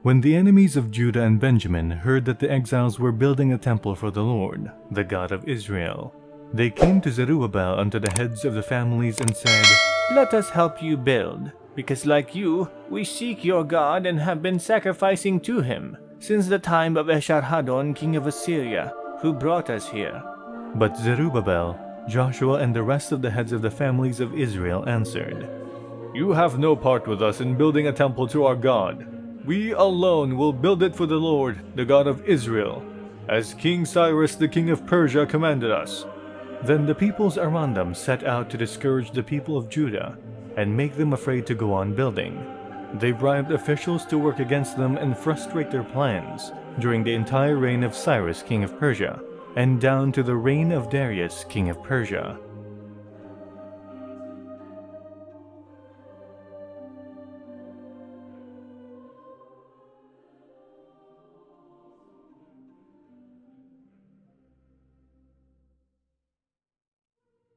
When the enemies of Judah and Benjamin heard that the exiles were building a temple for the Lord, the God of Israel, they came to Zerubbabel unto the heads of the families and said, Let us help you build, because like you, we seek your God and have been sacrificing to him, since the time of Esarhaddon, king of Assyria, who brought us here. But Zerubbabel, Joshua, and the rest of the heads of the families of Israel answered, You have no part with us in building a temple to our God. We alone will build it for the Lord, the God of Israel, as King Cyrus the king of Persia commanded us. Then the peoples around them set out to discourage the people of Judah and make them afraid to go on building. They bribed officials to work against them and frustrate their plans during the entire reign of Cyrus king of Persia, and down to the reign of Darius king of Persia.